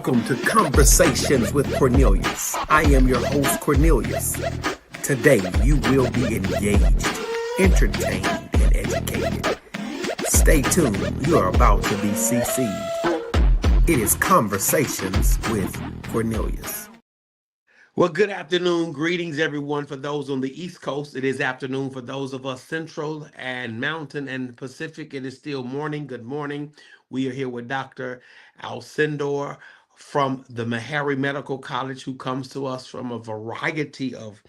Welcome to Conversations with Cornelius. I am your host, Cornelius. Today, you will be engaged, entertained, and educated. Stay tuned. You are about to be CC'd. It is Conversations with Cornelius. Well, good afternoon. Greetings, everyone. For those on the East Coast, it is afternoon. For those of us Central and Mountain and Pacific, it is still morning. Good morning. We are here with Dr. Alcindor from the Meharry Medical College, who comes to us from a variety of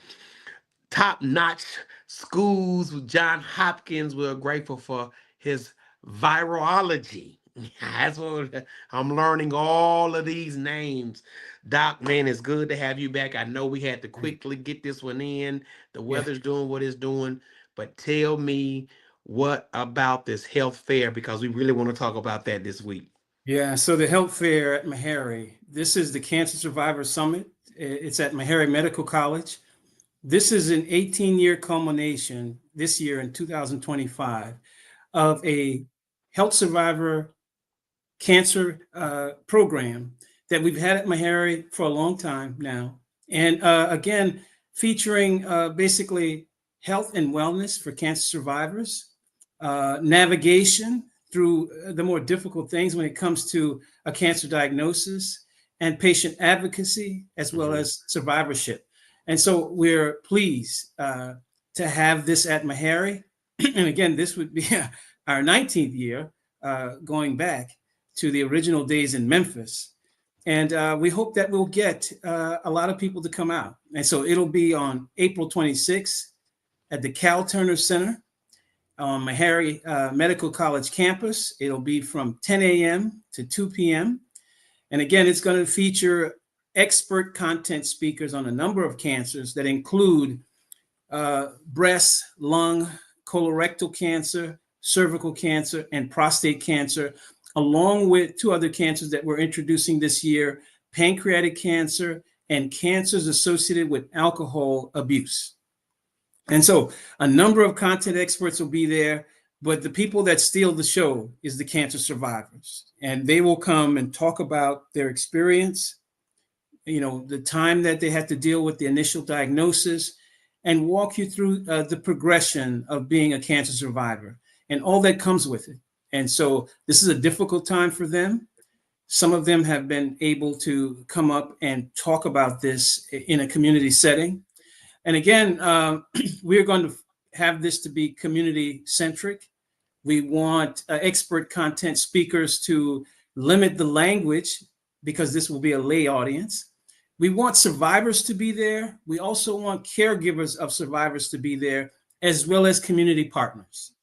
top-notch schools with John Hopkins. We're grateful for his virology. That's what I'm learning, all of these names. Doc, man, it's good to have you back. I know we had to quickly get this one in. The weather's doing what it's doing, but tell me, what about this health fair? Because we really want to talk about that this week. Yeah, so the health fair at Meharry, this is the Cancer Survivor Summit. It's at Meharry Medical College. This is an 18-year culmination this year in 2025 of a health survivor cancer program that we've had at Meharry for a long time now. And again, featuring basically health and wellness for cancer survivors, navigation through the more difficult things when it comes to a cancer diagnosis, and patient advocacy, as well as survivorship. And so we're pleased to have this at Meharry. And again, this would be our 19th year going back to the original days in Memphis. And we hope that we'll get a lot of people to come out. And so it'll be on April 26th at the Cal Turner Center on Meharry Medical College campus. It'll be from 10 a.m. to 2 p.m. And again, it's going to feature expert content speakers on a number of cancers that include breast, lung, colorectal cancer, cervical cancer, and prostate cancer, along with two other cancers that we're introducing this year, pancreatic cancer and cancers associated with alcohol abuse. And so a number of content experts will be there, but the people that steal the show is the cancer survivors. And they will come and talk about their experience, you know, the time that they had to deal with the initial diagnosis, and walk you through the progression of being a cancer survivor and all that comes with it. And so this is a difficult time for them. Some of them have been able to come up and talk about this in a community setting. And again, we're going to have this to be community centric. We want expert content speakers to limit the language because this will be a lay audience. We want survivors to be there. We also want caregivers of survivors to be there, as well as community partners.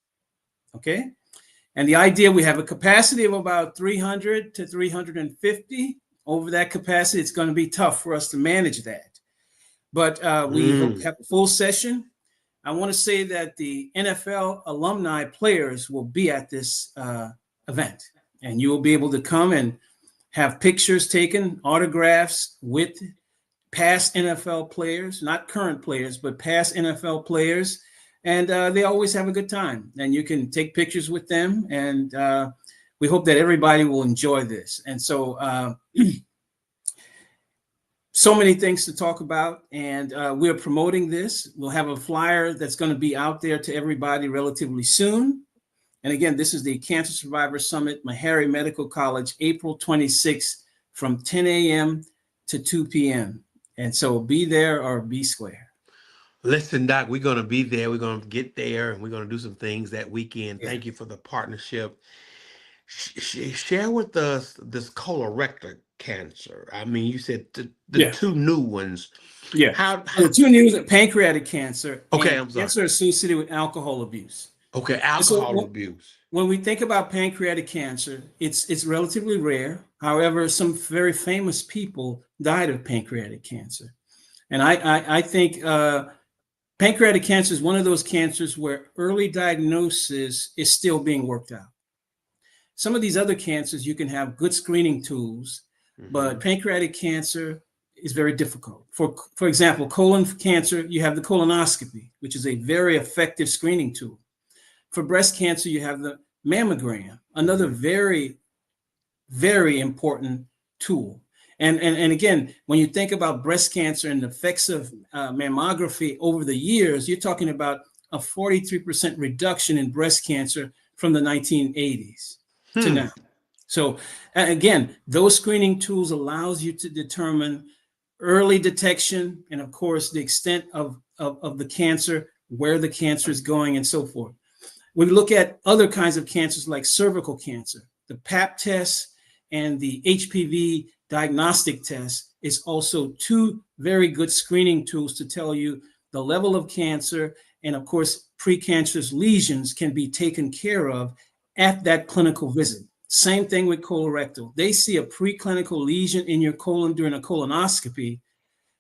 Okay. And the idea, we have a capacity of about 300 to 350. Over that capacity, it's going to be tough for us to manage that. But we hope to have a full session. I want to say that the NFL alumni players will be at this event. And you will be able to come and have pictures taken, autographs with past NFL players, not current players, but past NFL players. And they always have a good time. And you can take pictures with them. And we hope that everybody will enjoy this. And so so many things to talk about. And we're promoting this. We'll have a flyer that's going to be out there to everybody relatively soon. And again, this is the Cancer Survivor Summit, Meharry Medical College, April 26th from 10 a.m. to 2 p.m. And so be there or be square. Listen, Doc, we're going to be there. We're going to get there, and we're going to do some things that weekend. Yeah. Thank you for the partnership. Share with us this colorectal cancer. I mean, you said the two new ones. Yeah. How the two new ones are pancreatic cancer. Okay, I'm sorry. Cancer associated with alcohol abuse. Okay, alcohol abuse. When we think about pancreatic cancer, it's relatively rare. However, some very famous people died of pancreatic cancer. And I think pancreatic cancer is one of those cancers where early diagnosis is still being worked out. Some of these other cancers, you can have good screening tools, but pancreatic cancer is very difficult. For example, colon cancer, you have the colonoscopy, which is a very effective screening tool. For breast cancer, you have the mammogram, another very, very important tool. And again, when you think about breast cancer and the effects of mammography over the years, you're talking about a 43% reduction in breast cancer from the 1980s to now. So again, those screening tools allows you to determine early detection and, of course, the extent of the cancer, where the cancer is going, and so forth. We look at other kinds of cancers like cervical cancer. The Pap test and the HPV diagnostic test is also two very good screening tools to tell you the level of cancer. And of course, precancerous lesions can be taken care of at that clinical visit. Same thing with colorectal. They see a preclinical lesion in your colon during a colonoscopy.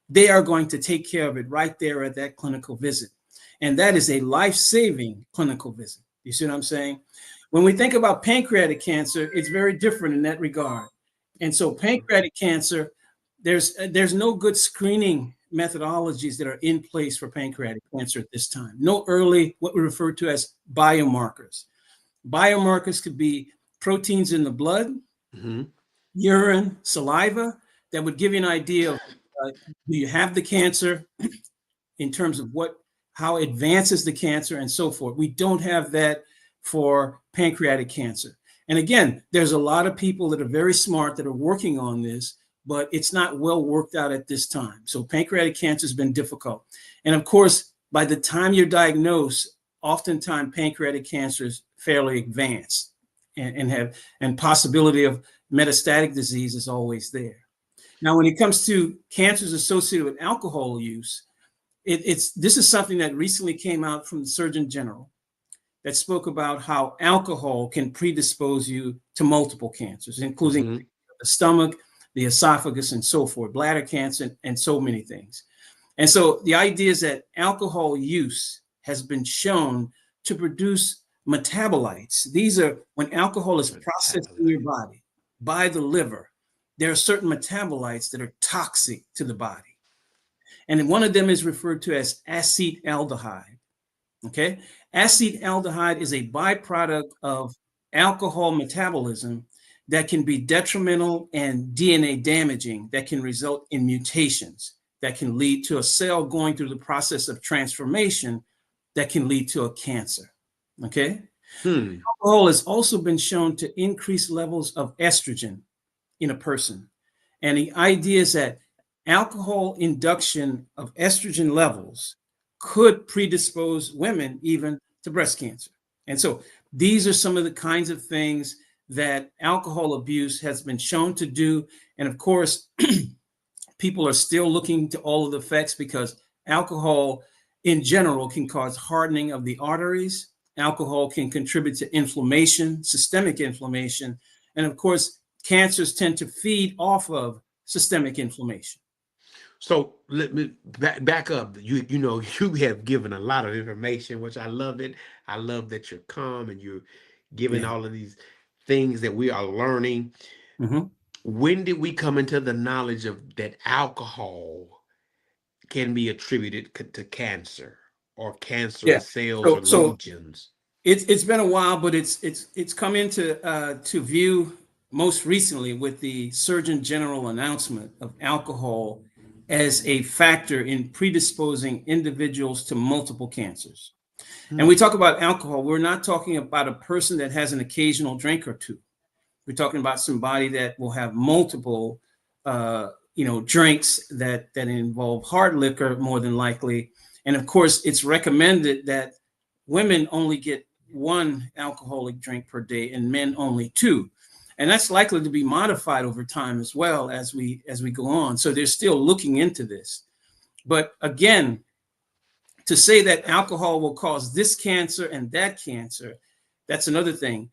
They are going to take care of it right there at that clinical visit. And that is a life-saving clinical visit. You see what I'm saying? When we think about pancreatic cancer, it's very different in that regard. And so pancreatic cancer, there's no good screening methodologies that are in place for pancreatic cancer at this time. No early, what we refer to as biomarkers. Biomarkers could be proteins in the blood, urine, saliva, that would give you an idea of do you have the cancer in terms of how advances the cancer and so forth. We don't have that for pancreatic cancer. And again, there's a lot of people that are very smart that are working on this, but it's not well worked out at this time. So pancreatic cancer has been difficult. And of course, by the time you're diagnosed, oftentimes pancreatic cancer is fairly advanced and possibility of metastatic disease is always there. Now, when it comes to cancers associated with alcohol use, this is something that recently came out from the Surgeon General that spoke about how alcohol can predispose you to multiple cancers, including the stomach, the esophagus, and so forth, bladder cancer, and so many things. And so the idea is that alcohol use has been shown to produce metabolites. These are when alcohol is processed in your body by the liver, there are certain metabolites that are toxic to the body. And one of them is referred to as acetaldehyde. Okay. Acetaldehyde is a byproduct of alcohol metabolism that can be detrimental and DNA damaging, that can result in mutations, that can lead to a cell going through the process of transformation that can lead to a cancer. Okay. Alcohol has also been shown to increase levels of estrogen in a person. And the idea is that alcohol induction of estrogen levels could predispose women even to breast cancer. And so these are some of the kinds of things that alcohol abuse has been shown to do. And of course, people are still looking to all of the effects because alcohol in general can cause hardening of the arteries. Alcohol can contribute to inflammation, systemic inflammation. And of course, cancers tend to feed off of systemic inflammation. So let me back up. You know, you have given a lot of information, which I love it. I love that you're calm and you're giving all of these things that we are learning. When did we come into the knowledge of that alcohol can be attributed to cancer or cancerous cells or lesions? It's been a while, but it's come into to view most recently with the Surgeon General announcement of alcohol as a factor in predisposing individuals to multiple cancers. And we talk about alcohol, we're not talking about a person that has an occasional drink or two. We're talking about somebody that will have multiple, drinks that involve hard liquor more than likely. And of course, it's recommended that women only get 1 alcoholic drink per day and men only 2. And that's likely to be modified over time as well as we go on. So they're still looking into this. But again, to say that alcohol will cause this cancer and that cancer, that's another thing.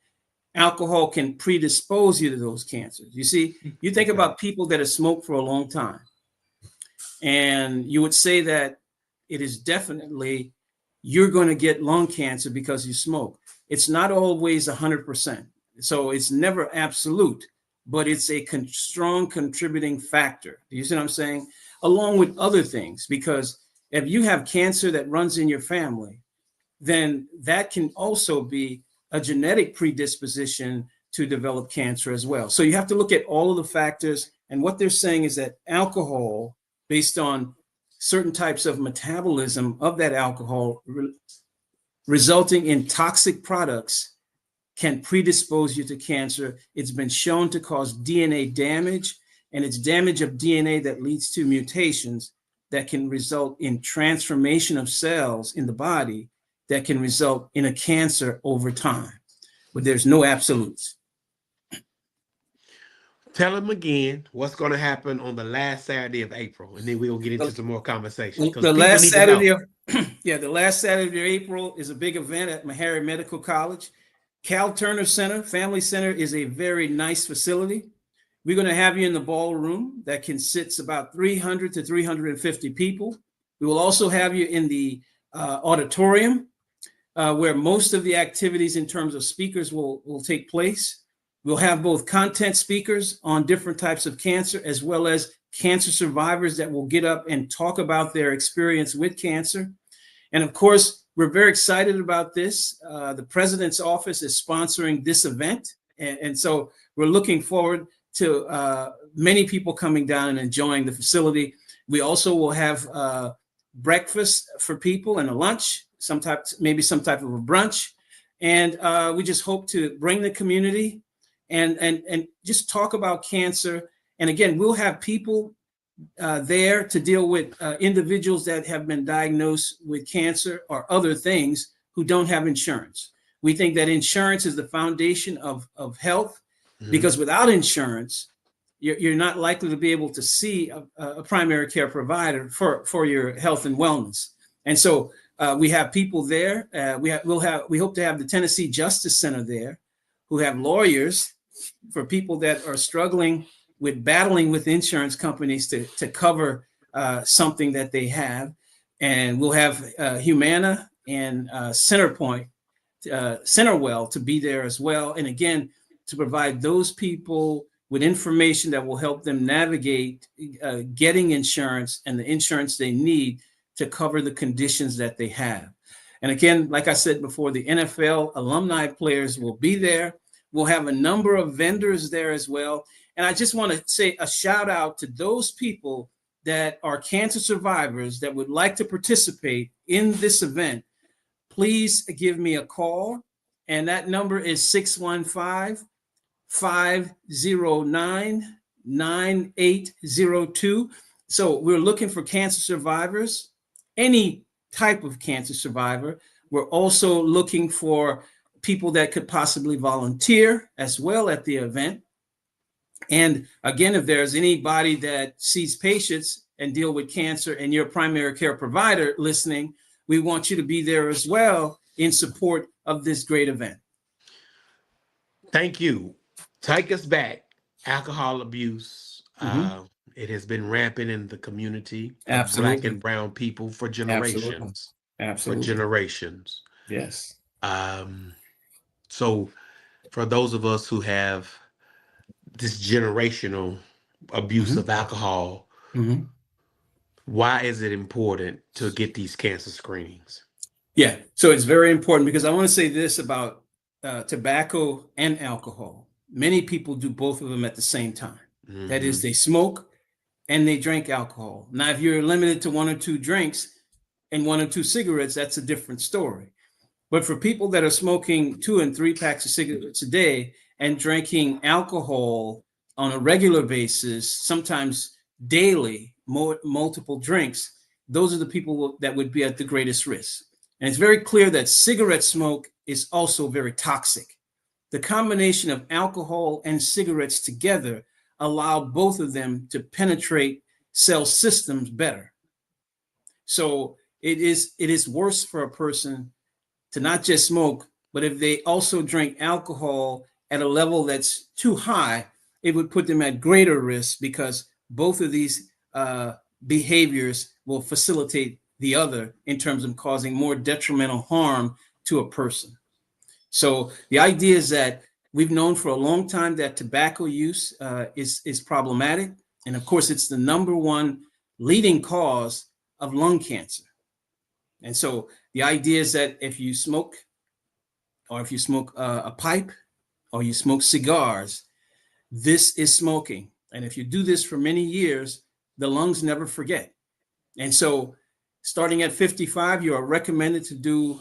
Alcohol can predispose you to those cancers. You see, you think about people that have smoked for a long time, and you would say that it is definitely you're going to get lung cancer because you smoke. It's not always 100%. So it's never absolute, but it's a strong contributing factor. Do you see what I'm saying? Along with other things, because if you have cancer that runs in your family, then that can also be a genetic predisposition to develop cancer as well. So you have to look at all of the factors. And what they're saying is that alcohol, based on certain types of metabolism of that alcohol, resulting in toxic products, can predispose you to cancer. It's been shown to cause DNA damage, and it's damage of DNA that leads to mutations that can result in transformation of cells in the body that can result in a cancer over time. But there's no absolutes. Tell them again what's going to happen on the last Saturday of April, and then we'll get into some more conversation. The last Saturday of the last Saturday of April is a big event at Meharry Medical College. Cal Turner Center, Family Center, is a very nice facility. We're going to have you in the ballroom that can sit about 300 to 350 people. We will also have you in the auditorium where most of the activities in terms of speakers will take place. We'll have both content speakers on different types of cancer, as well as cancer survivors that will get up and talk about their experience with cancer. And of course, we're very excited about this. The president's office is sponsoring this event. And so we're looking forward to many people coming down and enjoying the facility. We also will have breakfast for people and a lunch, maybe some type of a brunch. And we just hope to bring the community and just talk about cancer. And again, we'll have people there to deal with individuals that have been diagnosed with cancer or other things who don't have insurance. We think that insurance is the foundation of health, because without insurance, you're not likely to be able to see a primary care provider for your health and wellness. And so we have people there. We hope to have the Tennessee Justice Center there, who have lawyers for people that are struggling with battling with insurance companies to cover something that they have. And we'll have Humana and Centerpoint, Centerwell to be there as well. And again, to provide those people with information that will help them navigate getting insurance and the insurance they need to cover the conditions that they have. And again, like I said before, the NFL alumni players will be there. We'll have a number of vendors there as well. And I just want to say a shout out to those people that are cancer survivors that would like to participate in this event. Please give me a call. And that number is 615-509-9802. So we're looking for cancer survivors, any type of cancer survivor. We're also looking for people that could possibly volunteer as well at the event. And again, if there's anybody that sees patients and deal with cancer and your primary care provider listening, we want you to be there as well in support of this great event. Thank you. Take us back. Alcohol abuse. It has been rampant in the community of Black and brown people for generations. Absolutely. For generations. Yes. So for those of us who have this generational abuse of alcohol, why is it important to get these cancer screenings? Yeah, so it's very important, because I want to say this about tobacco and alcohol. Many people do both of them at the same time. That is, they smoke and they drink alcohol. Now, if you're limited to 1 or 2 drinks and 1 or 2 cigarettes, that's a different story. But for people that are smoking 2 and 3 packs of cigarettes a day and drinking alcohol on a regular basis, sometimes daily, multiple drinks, those are the people that would be at the greatest risk. And it's very clear that cigarette smoke is also very toxic. The combination of alcohol and cigarettes together allow both of them to penetrate cell systems better. So it is worse for a person to not just smoke, but if they also drink alcohol at a level that's too high, it would put them at greater risk, because both of these behaviors will facilitate the other in terms of causing more detrimental harm to a person. So the idea is that we've known for a long time that tobacco use is problematic. And of course, it's the #1 leading cause of lung cancer. And so the idea is that if you smoke, or if you smoke a pipe or you smoke cigars, this is smoking. And if you do this for many years, the lungs never forget. And so starting at 55, you are recommended to do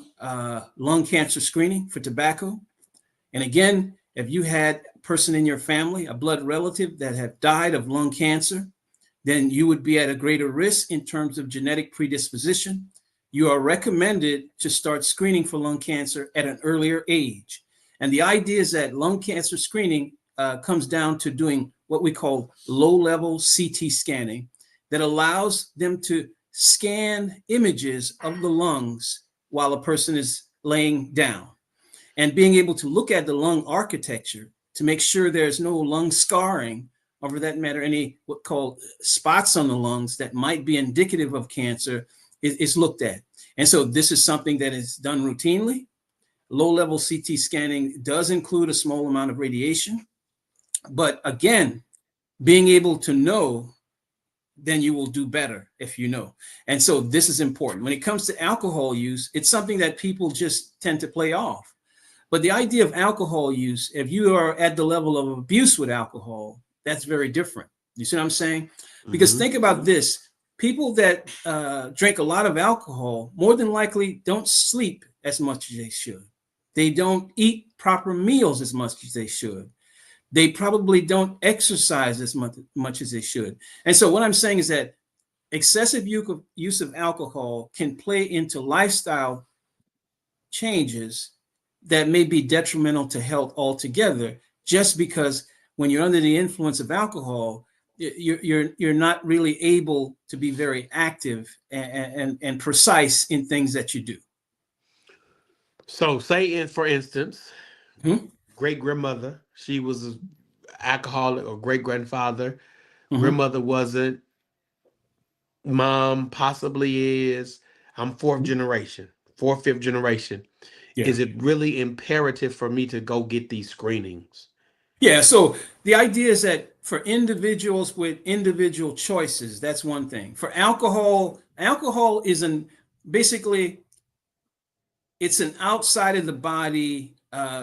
lung cancer screening for tobacco. And again, if you had a person in your family, a blood relative that had died of lung cancer, then you would be at a greater risk in terms of genetic predisposition. You are recommended to start screening for lung cancer at an earlier age. And the idea is that lung cancer screening comes down to doing what we call low-level CT scanning that allows them to scan images of the lungs while a person is laying down, and being able to look at the lung architecture to make sure there's no lung scarring, or for that matter, any what called spots on the lungs that might be indicative of cancer is looked at. And so this is something that is done routinely. Low-level CT scanning does include a small amount of radiation, but again, being able to know, then you will do better if you know. And so this is important. When it comes to alcohol use, it's something that people just tend to play off. But the idea of alcohol use, if you are at the level of abuse with alcohol, that's very different. You see what I'm saying? Because think about this. People that drink a lot of alcohol more than likely don't sleep as much as they should. They don't eat proper meals as much as they should. They probably don't exercise as much as they should. And so what I'm saying is that excessive use of alcohol can play into lifestyle changes that may be detrimental to health altogether, just because when you're under the influence of alcohol, you're not really able to be very active and precise in things that you do. So say for instance, Hmm? great grandmother, she was an alcoholic, or great grandfather, Hmm. grandmother wasn't, mom possibly is, I'm fourth generation, fourth, fifth generation. Yeah. Is it really imperative for me to go get these screenings? Yeah. So the idea is that for individuals with individual choices, that's one thing. For alcohol, alcohol is basically it's an outside of the body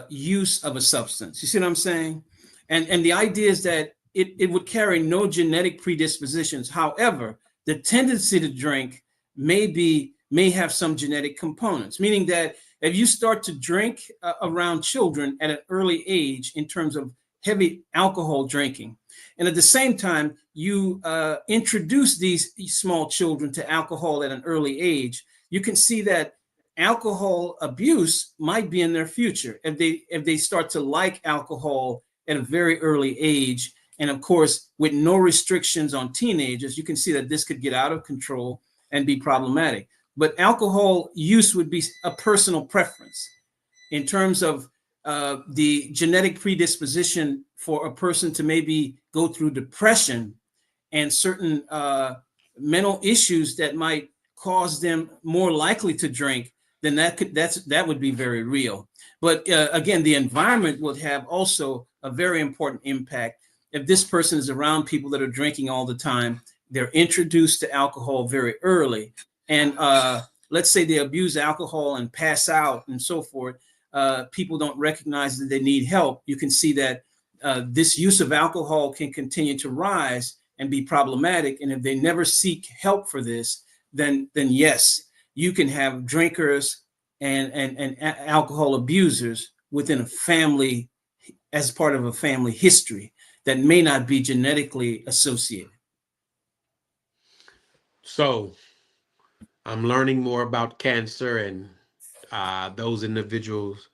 use of a substance. You see what I'm saying? And the idea is that it would carry no genetic predispositions. However, the tendency to drink may have some genetic components, meaning that if you start to drink around children at an early age in terms of heavy alcohol drinking, and at the same time you introduce these small children to alcohol at an early age, you can see that alcohol abuse might be in their future if they start to like alcohol at a very early age. And of course, with no restrictions on teenagers, you can see that this could get out of control and be problematic. But alcohol use would be a personal preference in terms of the genetic predisposition for a person to maybe go through depression and certain mental issues that might cause them more likely to drink. Then that would be very real. But again, the environment would have also a very important impact. If this person is around people that are drinking all the time, they're introduced to alcohol very early, and let's say they abuse alcohol and pass out and so forth, people don't recognize that they need help. You can see that this use of alcohol can continue to rise and be problematic. And if they never seek help for this, then yes, you can have drinkers and alcohol abusers within a family, as part of a family history that may not be genetically associated. So I'm learning more about cancer and those individuals'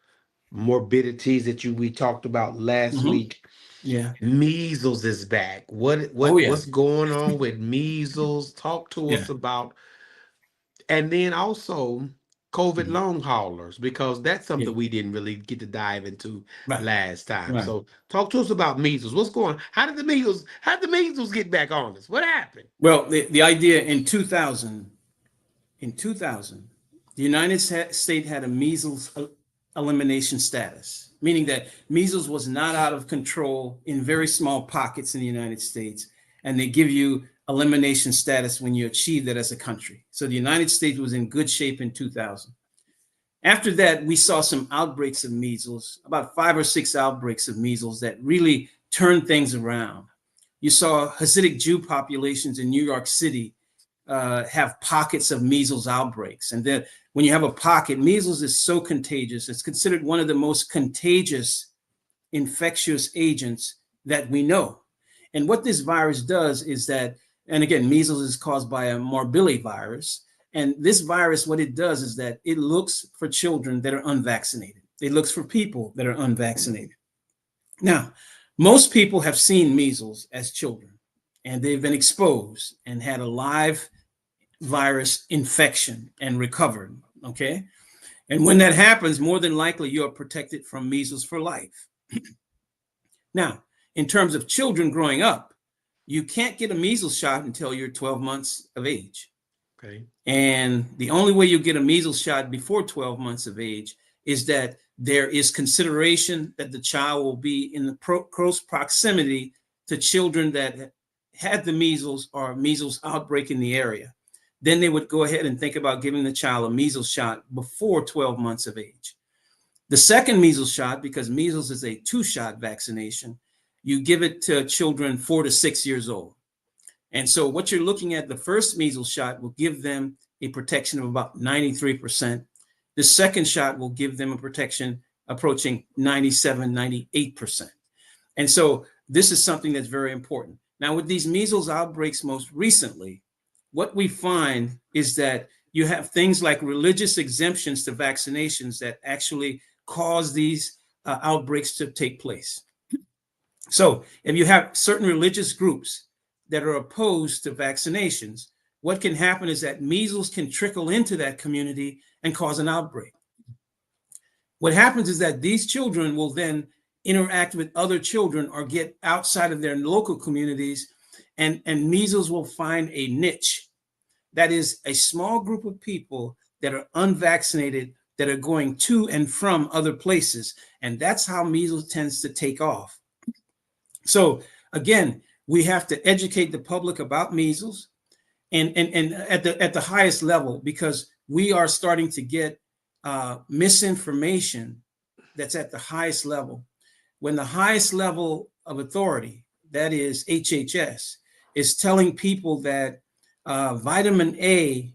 morbidities that we talked about last week. Yeah. Measles is back. Oh yeah. What's going on with measles? Talk to Yeah. us about, and then also COVID Mhm. long haulers, because that's Yeah. something we didn't really get to dive into Right. last time. Right. So talk to us about measles. What's going on? How did the measles get back on us? What happened? Well, the idea in 2000, the United States had a measles elimination status, meaning that measles was not out of control in very small pockets in the United States. And they give you elimination status when you achieve that as a country. So the United States was in good shape in 2000. After that, we saw some outbreaks of measles, about 5 or 6 outbreaks of measles that really turned things around. You saw Hasidic Jew populations in New York City have pockets of measles outbreaks. And then when you have a pocket, measles is so contagious. It's considered one of the most contagious infectious agents that we know. And what this virus does is that, and again, measles is caused by a morbillivirus. And this virus, what it does is that it looks for children that are unvaccinated. It looks for people that are unvaccinated. Now, most people have seen measles as children, and they've been exposed and had a live virus infection and recovered, okay? And when that happens, more than likely you are protected from measles for life. Now, in terms of children growing up, you can't get a measles shot until you're 12 months of age. Okay. And the only way you get a measles shot before 12 months of age is that there is consideration that the child will be in the close proximity to children that had the measles or measles outbreak in the area. Then they would go ahead and think about giving the child a measles shot before 12 months of age. The second measles shot, because measles is a 2-shot vaccination, you give it to children 4 to 6 years old. And so what you're looking at, the first measles shot will give them a protection of about 93%. The second shot will give them a protection approaching 97, 98%. And so this is something that's very important. Now, with these measles outbreaks most recently, what we find is that you have things like religious exemptions to vaccinations that actually cause these outbreaks to take place. So if you have certain religious groups that are opposed to vaccinations, what can happen is that measles can trickle into that community and cause an outbreak. What happens is that these children will then interact with other children or get outside of their local communities, and measles will find a niche. That is a small group of people that are unvaccinated that are going to and from other places. And that's how measles tends to take off. So again, we have to educate the public about measles and at the highest level, because we are starting to get misinformation that's at the highest level. When the highest level of authority, that is HHS, is telling people that vitamin A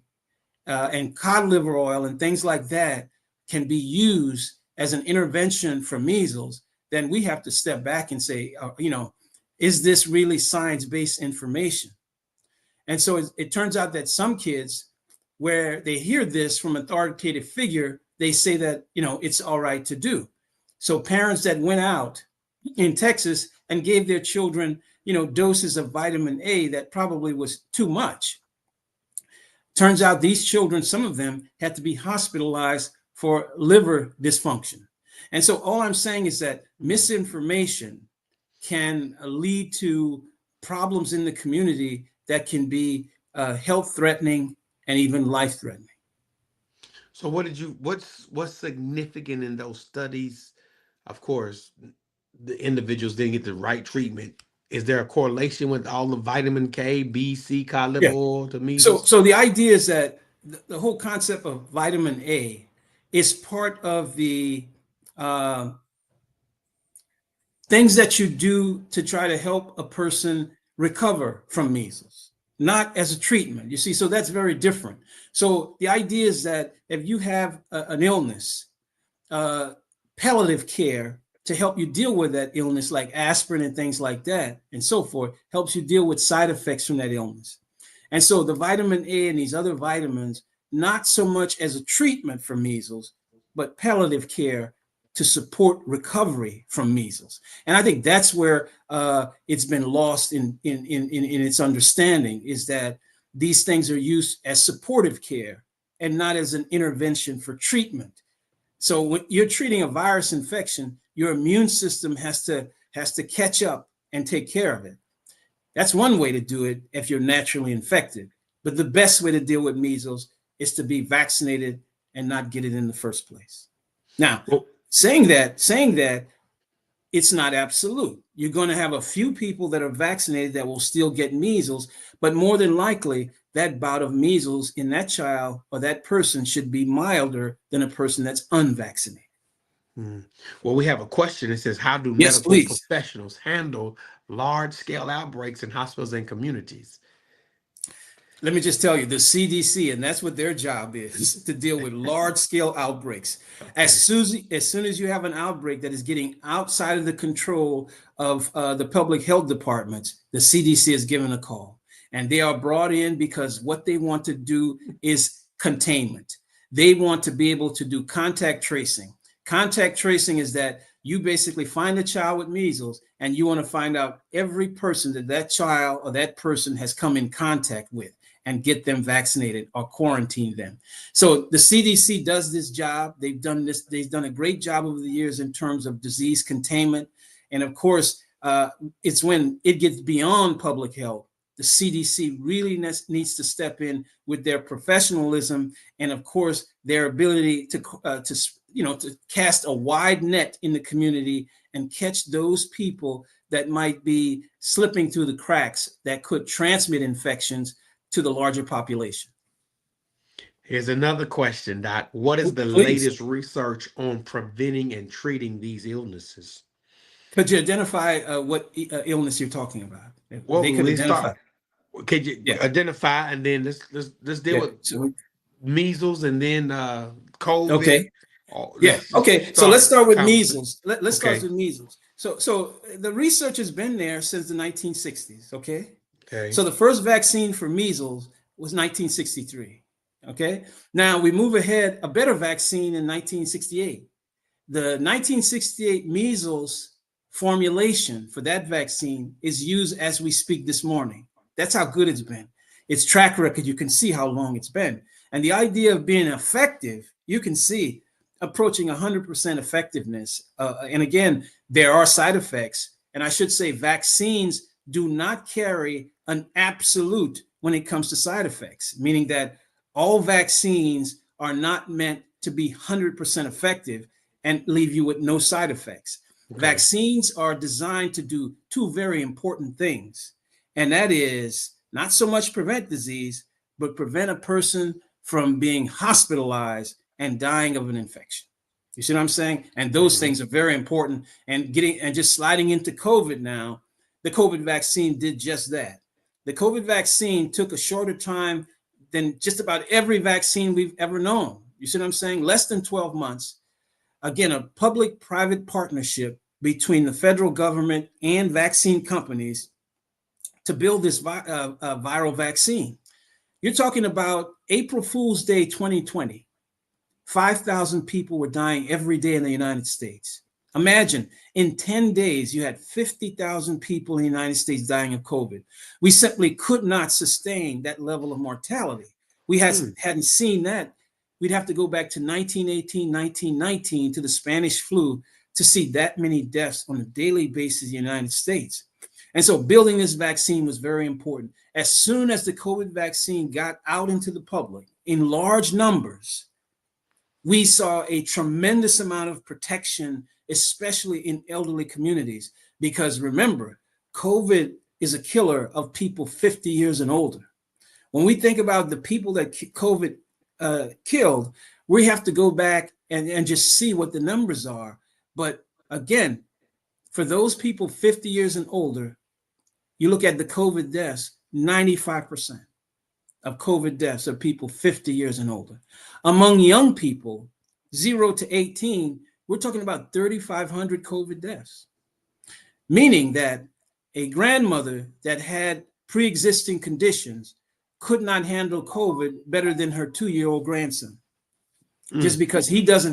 and cod liver oil and things like that can be used as an intervention for measles, then we have to step back and say, is this really science-based information? And so it turns out that some kids, where they hear this from an authoritative figure, they say that, it's all right to do. So parents that went out in Texas and gave their children, doses of vitamin A that probably was too much. Turns out these children, some of them had to be hospitalized for liver dysfunction. And so all I'm saying is that misinformation can lead to problems in the community that can be health threatening and even life threatening. So what's significant in those studies? Of course, the individuals didn't get the right treatment. Is there a correlation with all the vitamin K, B, C, cod liver oil to measles? So the idea is that the whole concept of vitamin A is part of the things that you do to try to help a person recover from measles, not as a treatment. You see, so that's very different. So the idea is that if you have an illness, palliative care to help you deal with that illness, like aspirin and things like that, and so forth, helps you deal with side effects from that illness. And so the vitamin A and these other vitamins, not so much as a treatment for measles, but palliative care to support recovery from measles. And I think that's where it's been lost in its understanding, is that these things are used as supportive care and not as an intervention for treatment. So when you're treating a virus infection, your immune system has to catch up and take care of it. That's one way to do it if you're naturally infected. But the best way to deal with measles is to be vaccinated and not get it in the first place. Now, saying that, It's not absolute. You're going to have a few people that are vaccinated that will still get measles, but more than likely, that bout of measles in that child or that person should be milder than a person that's unvaccinated. Well, we have a question. It says, how do Yes, medical please. professionals handle large-scale outbreaks in hospitals and communities? Let me just tell you, the CDC, and that's what their job is, to deal with large-scale outbreaks. Okay. As soon as you have an outbreak that is getting outside of the control of the public health departments, the CDC is given a call. And they are brought in because what they want to do is containment. They want to be able to do contact tracing. Contact tracing is that you basically find a child with measles and you want to find out every person that that child or that person has come in contact with and get them vaccinated or quarantine them. So the CDC does this job. They've done this. They've done a great job over the years in terms of disease containment. And of course, it's when it gets beyond public health, the CDC really needs to step in with their professionalism and, of course, their ability to cast a wide net in the community and catch those people that might be slipping through the cracks that could transmit infections to the larger population. Here's another question, Doc. What is the Please. latest research on preventing and treating these illnesses? Could you identify what illness you're talking about? Well, They could let's identify. start. Could you identify, and then let's deal with measles and then COVID. Okay. Okay. So let's start with measles. Let's start with measles. So the research has been there since the 1960s. Okay. So the first vaccine for measles was 1963. Okay. Now we move ahead, a better vaccine in 1968. The 1968 measles formulation for that vaccine is used as we speak this morning. That's how good it's been. Its track record, you can see how long it's been. And the idea of being effective, you can see approaching 100% effectiveness. And again, there are side effects. And I should say vaccines do not carry an absolute when it comes to side effects, meaning that all vaccines are not meant to be 100% effective and leave you with no side effects. Okay. Vaccines are designed to do two very important things. And that is not so much prevent disease, but prevent a person from being hospitalized and dying of an infection. You see what I'm saying? And those things are very important. And just sliding into COVID now, the COVID vaccine did just that. The COVID vaccine took a shorter time than just about every vaccine we've ever known. You see what I'm saying? Less than 12 months. Again, a public-private partnership between the federal government and vaccine companies to build this viral vaccine. You're talking about April Fool's Day 2020. 5,000 people were dying every day in the United States. Imagine in 10 days, you had 50,000 people in the United States dying of COVID. We simply could not sustain that level of mortality. We hadn't seen that. We'd have to go back to 1918, 1919 to the Spanish flu to see that many deaths on a daily basis in the United States. And so building this vaccine was very important. As soon as the COVID vaccine got out into the public in large numbers, we saw a tremendous amount of protection, especially in elderly communities, because remember, COVID is a killer of people 50 years and older. When we think about the people that COVID killed, we have to go back and just see what the numbers are. But again, for those people 50 years and older, you look at the COVID deaths, 95% of COVID deaths are people 50 years and older. Among young people, 0 to 18, we're talking about 3,500 COVID deaths, meaning that a grandmother that had pre-existing conditions could not handle COVID better than her 2-year-old grandson, just because he has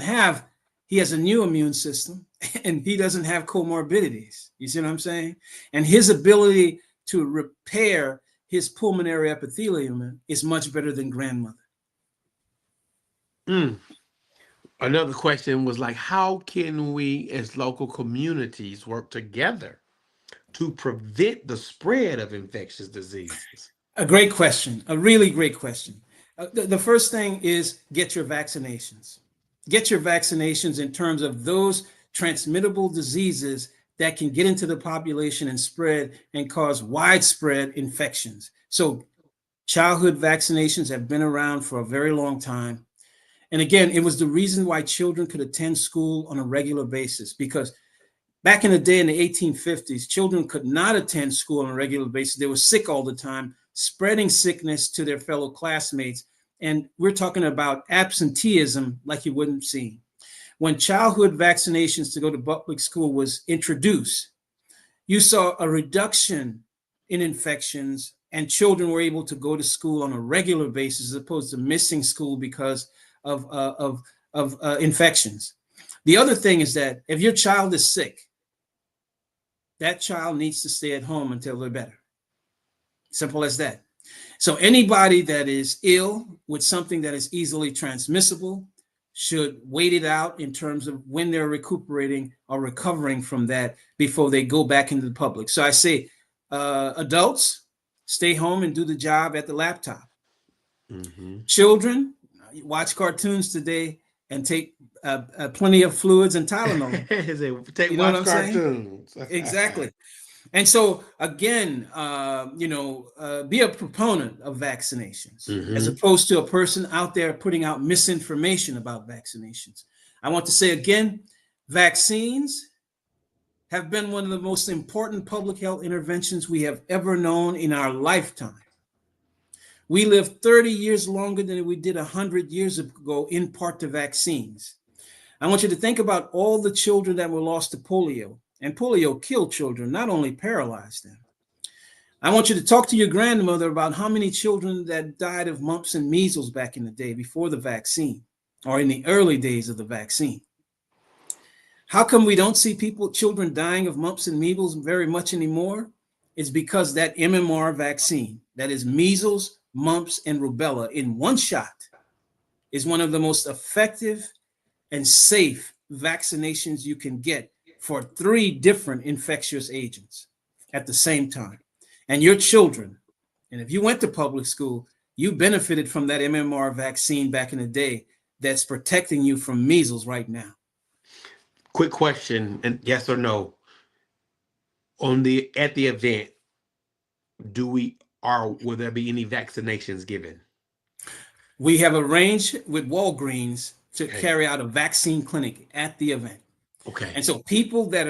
a new immune system and he doesn't have comorbidities. You see what I'm saying? And his ability to repair his pulmonary epithelium is much better than grandmother. Another question was like, how can we as local communities work together to prevent the spread of infectious diseases? A great question, a really great question. The first thing is get your vaccinations. Get your vaccinations in terms of those transmittable diseases that can get into the population and spread and cause widespread infections. So childhood vaccinations have been around for a very long time. And again, it was the reason why children could attend school on a regular basis, because back in the day in the 1850s, children could not attend school on a regular basis. They were sick all the time, spreading sickness to their fellow classmates. And we're talking about absenteeism like you wouldn't see. When childhood vaccinations to go to public school was introduced, you saw a reduction in infections, and children were able to go to school on a regular basis as opposed to missing school because of infections. The other thing is that if your child is sick, that child needs to stay at home until they're better. Simple as that. So anybody that is ill with something that is easily transmissible should wait it out in terms of when they're recuperating or recovering from that before they go back into the public. So I say, adults, stay home and do the job at the laptop. Children, watch cartoons today and take plenty of fluids and Tylenol. Take you know watch cartoons. Exactly. And so again, be a proponent of vaccinations as opposed to a person out there putting out misinformation about vaccinations. I want to say again, vaccines have been one of the most important public health interventions we have ever known in our lifetime. We live 30 years longer than we did 100 years ago, in part to vaccines. I want you to think about all the children that were lost to polio. And polio killed children, not only paralyzed them. I want you to talk to your grandmother about how many children that died of mumps and measles back in the day before the vaccine, or in the early days of the vaccine. How come we don't see children dying of mumps and measles very much anymore? It's because that MMR vaccine, that is measles, mumps, and rubella in one shot, is one of the most effective and safe vaccinations you can get for 3 different infectious agents at the same time. And your children, and if you went to public school, you benefited from that MMR vaccine back in the day that's protecting you from measles right now. Quick question, and yes or no. At the event, will there be any vaccinations given? We have arranged with Walgreens to carry out a vaccine clinic at the event. Okay. And so people that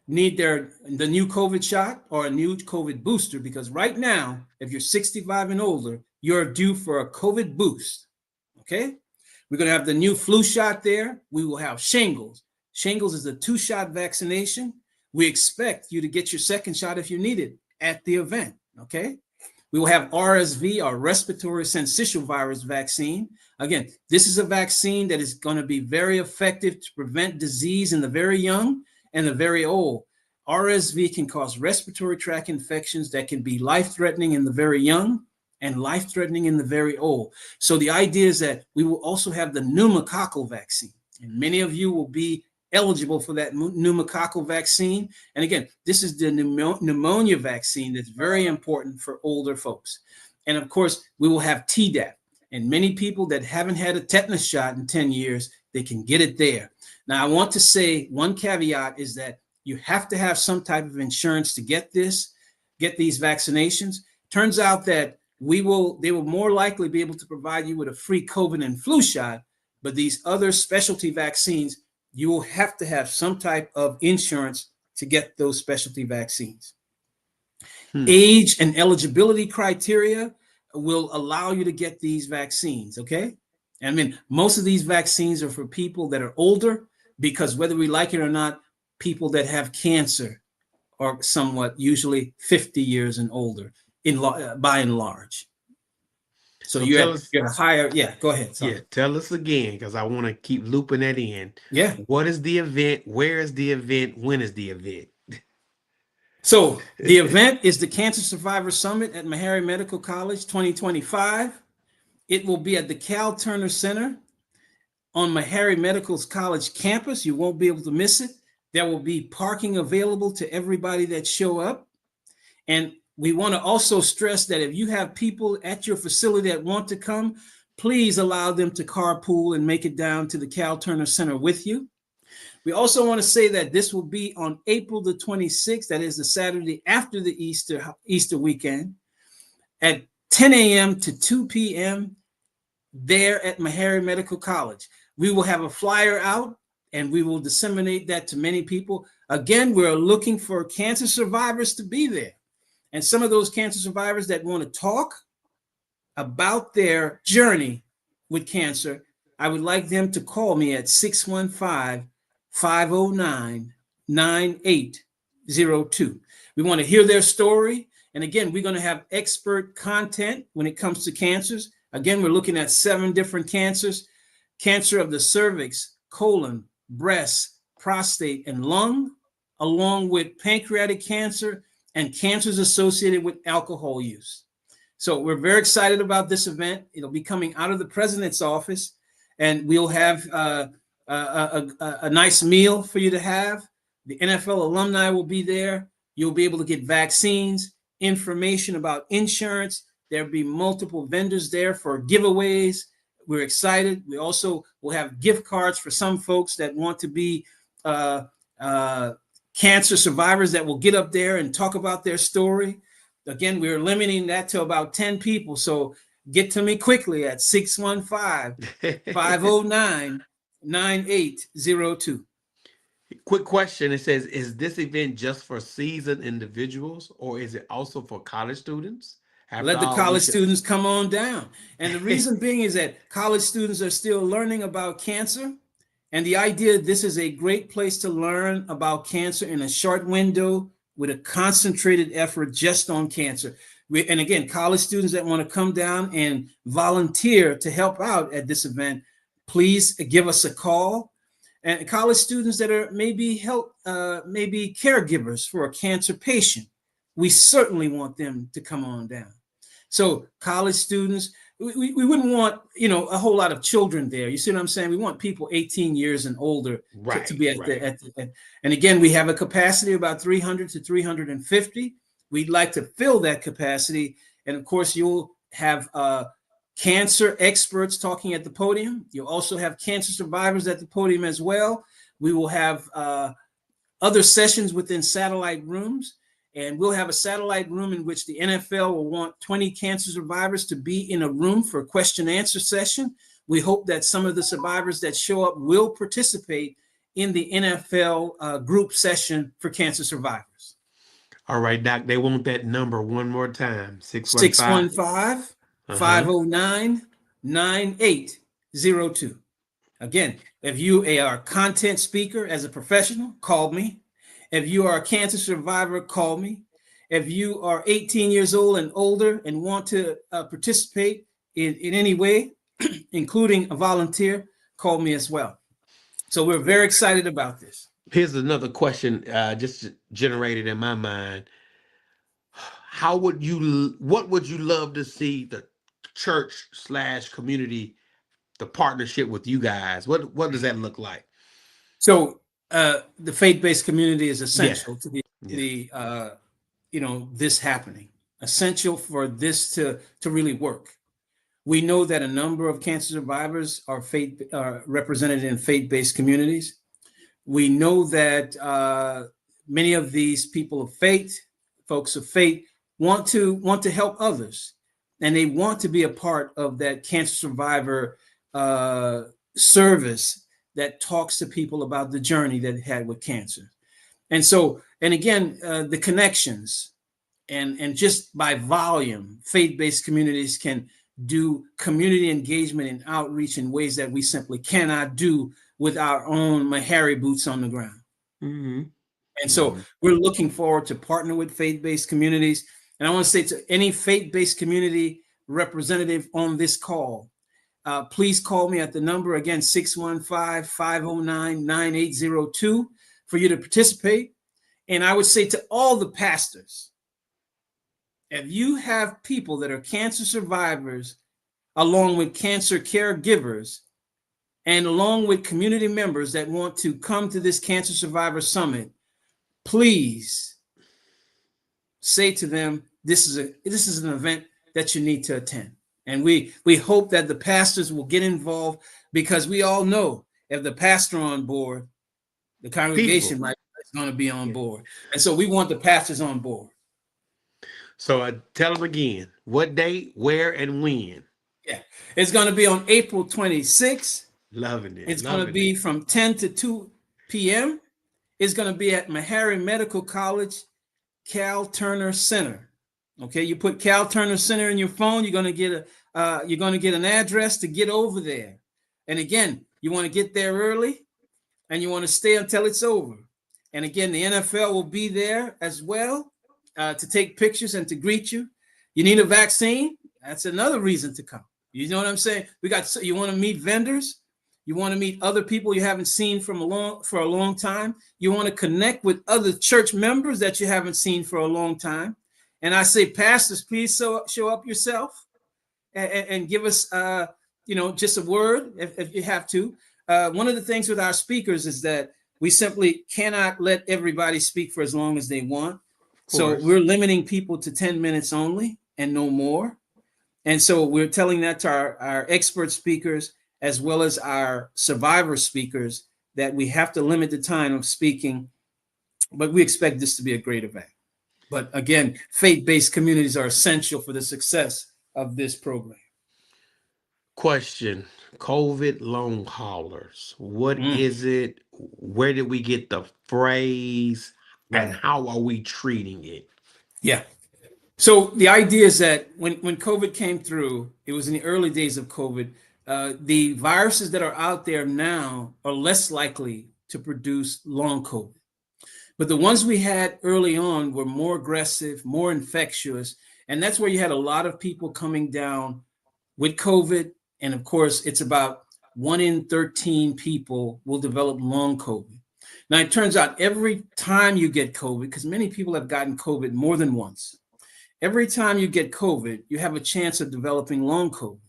need the new COVID shot or a new COVID booster, because right now, if you're 65 and older, you're due for a COVID boost. Okay. We're going to have the new flu shot there. We will have shingles. Shingles is a 2-shot vaccination. We expect you to get your second shot if you need it at the event. Okay. We will have RSV, or respiratory syncytial virus vaccine. Again, this is a vaccine that is going to be very effective to prevent disease in the very young and the very old. RSV can cause respiratory tract infections that can be life-threatening in the very young and life-threatening in the very old. So the idea is that we will also have the pneumococcal vaccine, and many of you will be eligible for that pneumococcal vaccine. And again, this is the pneumonia vaccine that's very important for older folks. And of course, we will have Tdap. And many people that haven't had a tetanus shot in 10 years, they can get it there. Now, I want to say one caveat is that you have to have some type of insurance to get these vaccinations. Turns out that they will more likely be able to provide you with a free COVID and flu shot, but these other specialty vaccines, you will have to have some type of insurance to get those specialty vaccines. Age and eligibility criteria will allow you to get these vaccines, okay? I mean, most of these vaccines are for people that are older, because whether we like it or not, people that have cancer are somewhat usually 50 years and older by and large. So you're higher. Yeah, go ahead. Sorry. Yeah, tell us again, because I want to keep looping that in. Yeah. What is the event? Where is the event? When is the event? So the event is the Cancer Survivor Summit at Meharry Medical College 2025. It will be at the Cal Turner Center on Meharry Medical College campus. You won't be able to miss it. There will be parking available to everybody that show up. And we want to also stress that if you have people at your facility that want to come, please allow them to carpool and make it down to the Cal Turner Center with you. We also want to say that this will be on April the 26th. That is the Saturday after the Easter weekend at 10 a.m. to 2 p.m. there at Meharry Medical College. We will have a flyer out and we will disseminate that to many people. Again, we're looking for cancer survivors to be there. And some of those cancer survivors that want to talk about their journey with cancer, I would like them to call me at 615-509-9802. We want to hear their story. And again, we're going to have expert content when it comes to cancers. Again, we're looking at 7 different cancers: cancer of the cervix, colon, breast, prostate, and lung, along with pancreatic cancer and cancers associated with alcohol use. So we're very excited about this event. It'll be coming out of the president's office, and we'll have a nice meal for you to have. The NFL alumni will be there. You'll be able to get vaccines, information about insurance. There'll be multiple vendors there for giveaways. We're excited. We also will have gift cards for some folks that want to be cancer survivors that will get up there and talk about their story. Again, we're limiting that to about 10 people. So get to me quickly at 615-509-9802. Quick question. It says, is this event just for seasoned individuals or is it also for college students? Let the college students come on down. And the reason being is that college students are still learning about cancer. And the idea, this is a great place to learn about cancer in a short window with a concentrated effort just on cancer. And again, college students that want to come down and volunteer to help out at this event, please give us a call. And college students that are maybe caregivers for a cancer patient, we certainly want them to come on down. So college students, we wouldn't want, a whole lot of children there. You see what I'm saying? We want people 18 years and older to be at the. And again, we have a capacity of about 300 to 350. We'd like to fill that capacity. And of course, you'll have cancer experts talking at the podium. You'll also have cancer survivors at the podium as well. We will have other sessions within satellite rooms. And we'll have a satellite room in which the NFL will want 20 cancer survivors to be in a room for a question and answer session. We hope that some of the survivors that show up will participate in the NFL group session for cancer survivors. All right, Doc, they want that number one more time. 615-509-9802. Again, if you are a content speaker as a professional, call me. If you are a cancer survivor, call me. If you are 18 years old and older and want to participate in any way, including a volunteer, call me as well. So we're very excited about this. Here's another question just generated in my mind. What would you love to see the church/community, the partnership with you guys? What does that look like? So the faith-based community is essential to this happening, essential for this to really work. We know that a number of cancer survivors are represented in faith-based communities. We know that many of these people of faith, folks of faith, want to help others, and they want to be a part of that cancer survivor service that talks to people about the journey that they had with cancer. And again, the connections and just by volume, faith-based communities can do community engagement and outreach in ways that we simply cannot do with our own Meharry boots on the ground. Mm-hmm. And so we're looking forward to partner with faith-based communities. And I want to say to any faith-based community representative on this call, please call me at the number, again, 615-509-9802 for you to participate. And I would say to all the pastors, if you have people that are cancer survivors, along with cancer caregivers, and along with community members that want to come to this Cancer Survivor Summit, please say to them, this is an event that you need to attend. And we hope that the pastors will get involved, because we all know if the pastor on board, The congregation is going to be on board. And so we want the pastors on board. So tell them again, what date, where, and when. Yeah, it's going to be on April 26th. Loving it. It's going to be from 10 to 2 p.m. It's going to be at Meharry Medical College, Cal Turner Center. Okay, you put Cal Turner Center in your phone. You're going to get an address to get over there. And again, you want to get there early, and you want to stay until it's over. And again, the NFL will be there as well to take pictures and to greet you. You need a vaccine? That's another reason to come. You know what I'm saying? You want to meet vendors. You want to meet other people you haven't seen for a long time. You want to connect with other church members that you haven't seen for a long time. And I say, pastors, please show up yourself and give us, just a word if you have to. One of the things with our speakers is that we simply cannot let everybody speak for as long as they want. So we're limiting people to 10 minutes only and no more. And so we're telling that to our expert speakers, as well as our survivor speakers, that we have to limit the time of speaking, but we expect this to be a great event. But again, faith-based communities are essential for the success of this program. Question, COVID long haulers. What is it? Where did we get the phrase? And how are we treating it? Yeah. So the idea is that when COVID came through, it was in the early days of COVID. The viruses that are out there now are less likely to produce long COVID. But the ones we had early on were more aggressive, more infectious. And that's where you had a lot of people coming down with COVID. And of course, it's about 1 in 13 people will develop long COVID. Now, it turns out every time you get COVID, because many people have gotten COVID more than once, every time you get COVID, you have a chance of developing long COVID.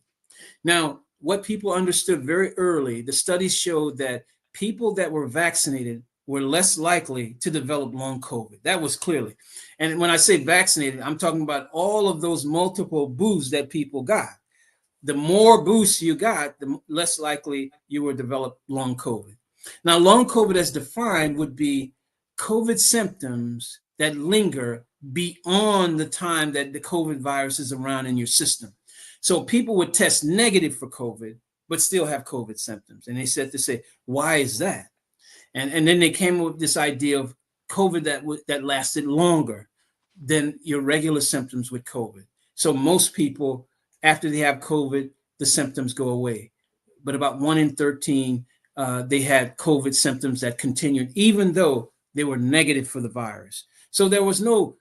Now, what people understood very early, the studies showed that people that were vaccinated were less likely to develop long COVID. That was clearly. And when I say vaccinated, I'm talking about all of those multiple boosts that people got. The more boosts you got, the less likely you will develop long COVID. Now, long COVID as defined would be COVID symptoms that linger beyond the time that the COVID virus is around in your system. So people would test negative for COVID, but still have COVID symptoms. And they said to say, why is that? And then they came up with this idea of COVID that lasted longer than your regular symptoms with COVID. So most people, after they have COVID, the symptoms go away. But about 1 in 13, they had COVID symptoms that continued, even though they were negative for the virus. So there was no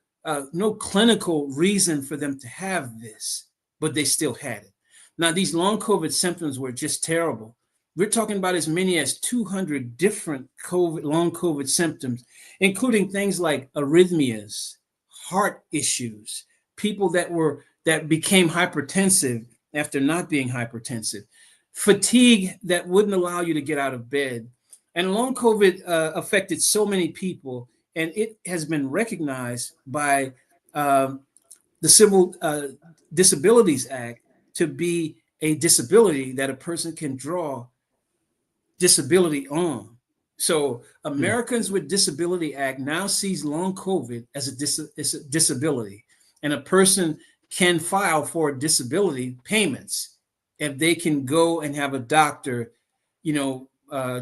clinical reason for them to have this, but they still had it. Now, these long COVID symptoms were just terrible. We're talking about as many as 200 different long COVID symptoms, including things like arrhythmias, heart issues, people that became hypertensive after not being hypertensive, fatigue that wouldn't allow you to get out of bed. And long COVID affected so many people, and it has been recognized by the Civil Disabilities Act to be a disability that a person can draw disability on. So Americans with Disability Act now sees long COVID as a disability, and a person can file for disability payments if they can go and have a doctor,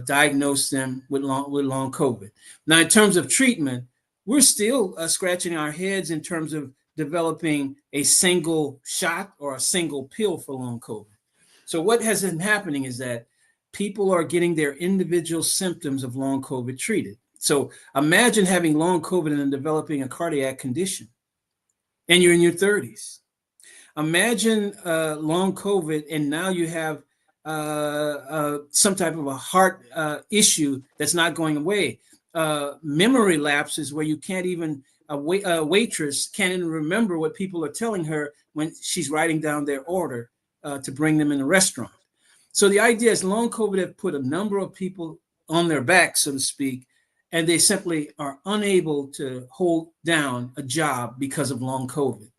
diagnose them with long COVID. Now, in terms of treatment, we're still scratching our heads in terms of developing a single shot or a single pill for long COVID. So what has been happening is that people are getting their individual symptoms of long COVID treated. So imagine having long COVID and then developing a cardiac condition, and you're in your 30s. Imagine long COVID, and now you have some type of a heart issue that's not going away. Memory lapses where you can't even, a waitress can't even remember what people are telling her when she's writing down their order to bring them in the restaurant. So the idea is long COVID have put a number of people on their back, so to speak, and they simply are unable to hold down a job because of long COVID.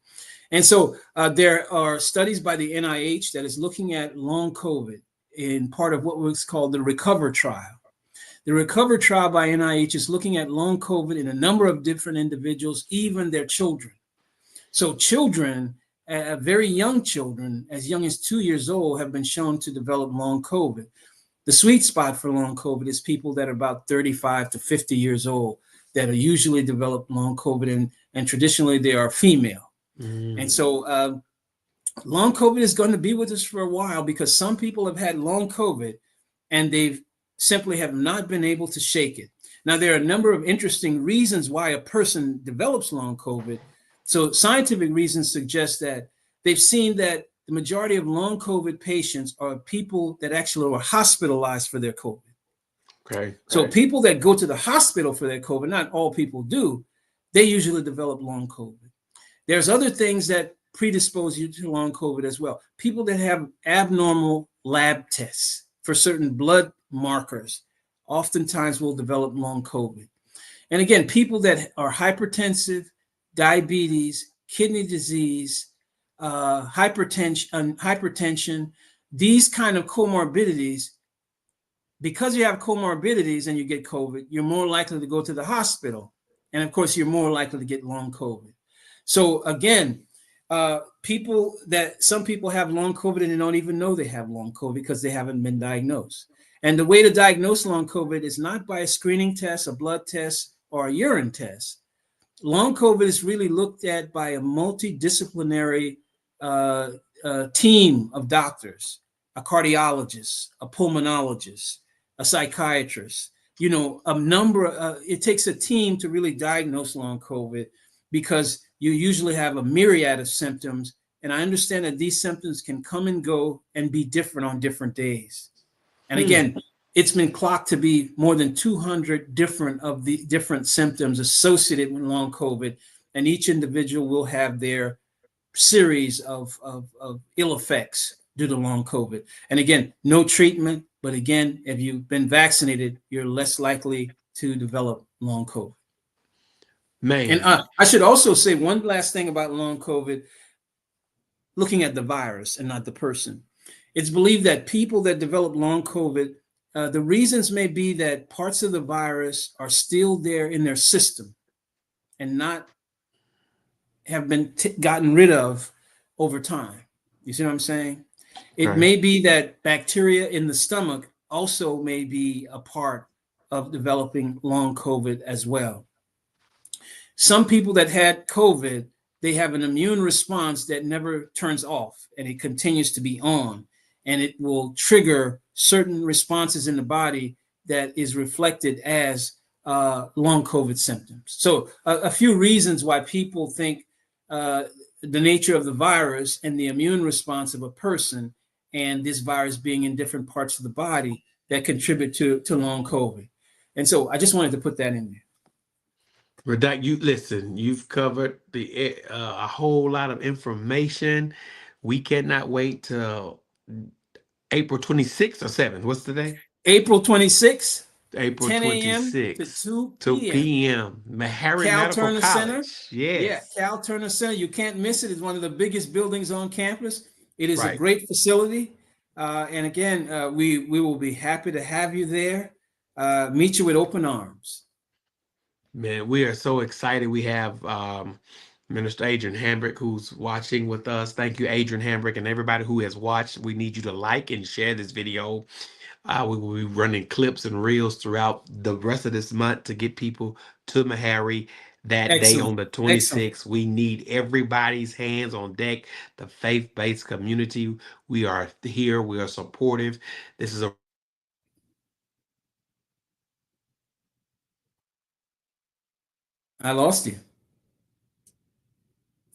And so there are studies by the NIH that is looking at long COVID in part of what was called the RECOVER trial. The RECOVER trial by NIH is looking at long COVID in a number of different individuals, even their children. So children, very young children, as young as 2 years old, have been shown to develop long COVID. The sweet spot for long COVID is people that are about 35 to 50 years old that are usually develop long COVID, and traditionally they are female. And so long COVID is going to be with us for a while, because some people have had long COVID and they've simply have not been able to shake it. Now, there are a number of interesting reasons why a person develops long COVID. So scientific reasons suggest that they've seen that the majority of long COVID patients are people that actually were hospitalized for their COVID. Okay. So people that go to the hospital for their COVID, not all people do, they usually develop long COVID. There's other things that predispose you to long COVID as well. People that have abnormal lab tests for certain blood markers oftentimes will develop long COVID. And again, people that are hypertensive, diabetes, kidney disease, hypertension, these kind of comorbidities, because you have comorbidities and you get COVID, you're more likely to go to the hospital. And of course, you're more likely to get long COVID. So again, some people have long COVID and they don't even know they have long COVID because they haven't been diagnosed. And the way to diagnose long COVID is not by a screening test, a blood test, or a urine test. Long COVID is really looked at by a multidisciplinary team of doctors, a cardiologist, a pulmonologist, a psychiatrist. It takes a team to really diagnose long COVID, because you usually have a myriad of symptoms. And I understand that these symptoms can come and go and be different on different days. And again, it's been clocked to be more than 200 different symptoms associated with long COVID. And each individual will have their series of ill effects due to long COVID. And again, no treatment. But again, if you've been vaccinated, you're less likely to develop long COVID. Man. And I should also say one last thing about long COVID, looking at the virus and not the person. It's believed that people that develop long COVID, the reasons may be that parts of the virus are still there in their system and not have been gotten rid of over time. You see what I'm saying? It may be that bacteria in the stomach also may be a part of developing long COVID as well. Some people that had COVID, they have an immune response that never turns off, and it continues to be on, and it will trigger certain responses in the body that is reflected as long COVID symptoms. So a few reasons why people think the nature of the virus and the immune response of a person and this virus being in different parts of the body that contribute to long COVID. And so I just wanted to put that in there. Doc, you've covered a whole lot of information. We cannot wait till April 26th or 7th. What's the day? April 26th. April 10 26th to 2 p.m. Meharry Cal Medical Turner College. Center. Yes. Yeah, Cal Turner Center. You can't miss it. It's one of the biggest buildings on campus. It is Right. a great facility. And again, we will be happy to have you there. Meet you with open arms. Man, we are so excited. We have Minister Adrian Hambrick who's watching with us. Thank you, Adrian Hambrick, and everybody who has watched. We need you to like and share this video. We will be running clips and reels throughout the rest of this month to get people to Meharry that day on the 26th. Excellent. We need everybody's hands on deck, the faith-based community. We are here. We are supportive. This is a I lost you.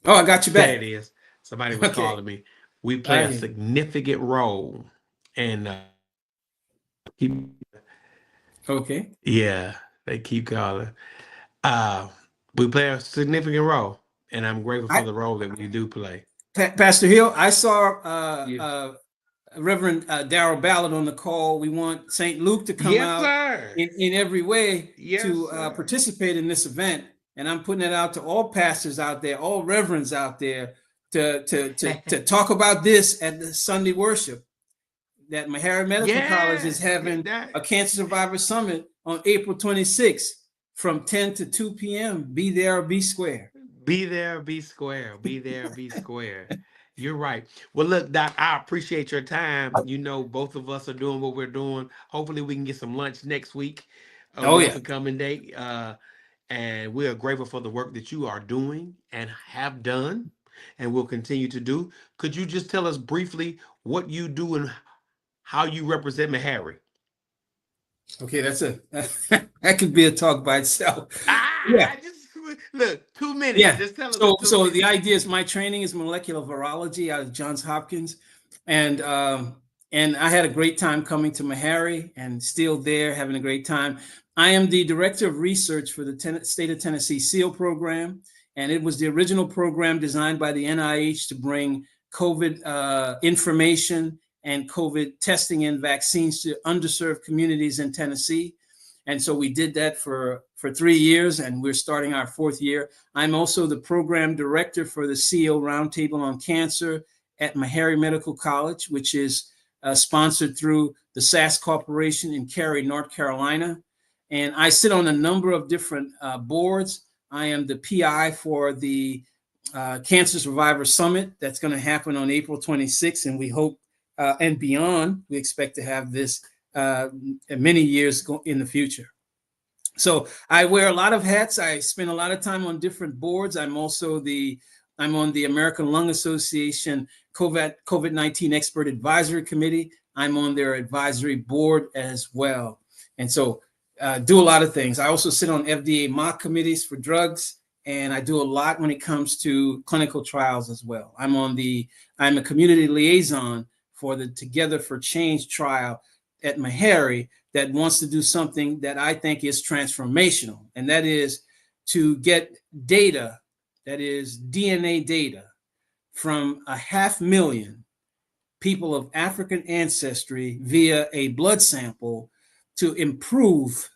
Oh, I got you back. There it is. Somebody was calling me. We play a significant role in okay. Yeah, they keep calling. We play a significant role, and I'm grateful for the role that we do play. Pastor Hill, I saw Reverend Darrell Ballard on the call. We want St. Luke to come out in every way to participate in this event. And I'm putting it out to all pastors out there, all reverends out there to talk about this at the Sunday worship. that Meharry Medical College is having a Cancer Survivor Summit on April 26th from 10 to 2 p.m. Be there or be square. Be there, be square. Be there, be square. You're right. Well, look, Doc, I appreciate your time. You know, both of us are doing what we're doing. Hopefully, we can get some lunch next week, a yeah. coming day. And we are grateful for the work that you are doing and have done and will continue to do. Could you just tell us briefly what you do and how you represent Meharry? Okay, that could be a talk by itself. Yeah. Look, 2 minutes. Yeah. Just tell us. So the idea is my training is molecular virology out of Johns Hopkins, and I had a great time coming to Meharry and still there having a great time. I am the director of research for the state of Tennessee SEAL program, and it was the original program designed by the NIH to bring COVID information and COVID testing and vaccines to underserved communities in Tennessee. And so we did that for 3 years, and we're starting our 4th year. I'm also the program director for the CEO Roundtable on Cancer at Meharry Medical College, which is sponsored through the SAS Corporation in Cary, North Carolina. And I sit on a number of different boards. I am the PI for the Cancer Survivor Summit that's going to happen on April 26th, and we hope and beyond, we expect to have this many years in the future. So I wear a lot of hats. I spend a lot of time on different boards. I'm on the American Lung Association COVID-19 Expert Advisory Committee. I'm on their advisory board as well. And so do a lot of things. I also sit on FDA mock committees for drugs, and I do a lot when it comes to clinical trials as well. I'm a community liaison for the Together for Change trial at Meharry that wants to do something that I think is transformational, and that is to get data, that is DNA data, from 500,000 people of African ancestry via a blood sample to improve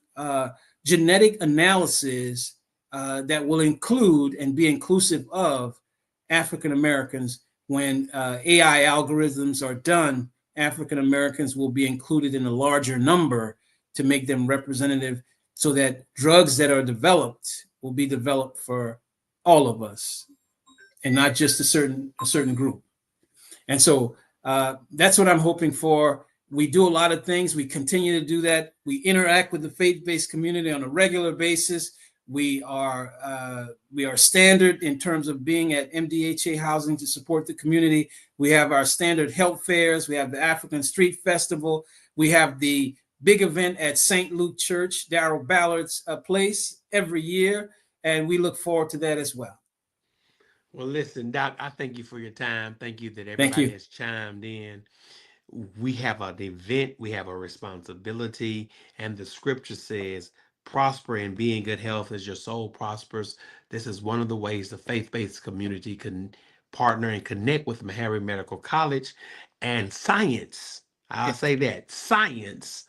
genetic analysis that will include and be inclusive of African Americans. When AI algorithms are done, African Americans will be included in a larger number to make them representative, so that drugs that are developed will be developed for all of us and not just a certain group. And so that's what I'm hoping for. We do a lot of things. We continue to do that. We interact with the faith-based community on a regular basis. We are standard in terms of being at MDHA housing to support the community. We have our standard health fairs. We have the African Street Festival. We have the big event at St. Luke Church, Darrell Ballard's place every year, and we look forward to that as well. Well, listen, Doc, I thank you for your time. Thank you that everybody has chimed in. We have an event, we have a responsibility, and the scripture says, prosper and be in good health as your soul prospers. This is one of the ways the faith-based community can partner and connect with Meharry Medical College and science. I'll say that, science,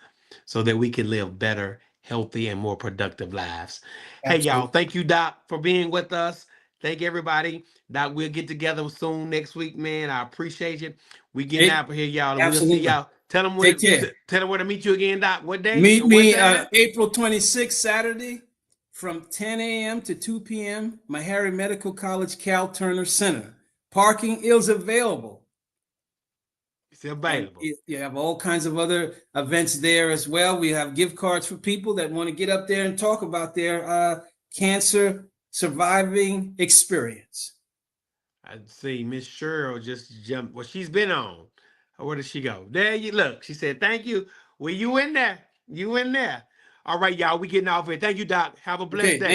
so that we can live better, healthy, and more productive lives. Absolutely. Hey, y'all, thank you, Doc, for being with us. Thank everybody. Doc, we'll get together soon next week, man. I appreciate you. We getting out of here, y'all. And we'll see y'all. Tell them where to meet you again, Doc. What day? Meet me April 26th, Saturday, from 10 a.m. to 2 p.m. Meharry Medical College, Cal Turner Center. Parking is available. It's available. You have all kinds of other events there as well. We have gift cards for people that want to get up there and talk about their cancer surviving experience. I see Miss Cheryl just jumped. Well, she's been on. Where did she go? There you look. She said, thank you. Well, you in there. You in there. All right, y'all. We getting off here. Thank you, Doc. Have a blessed day.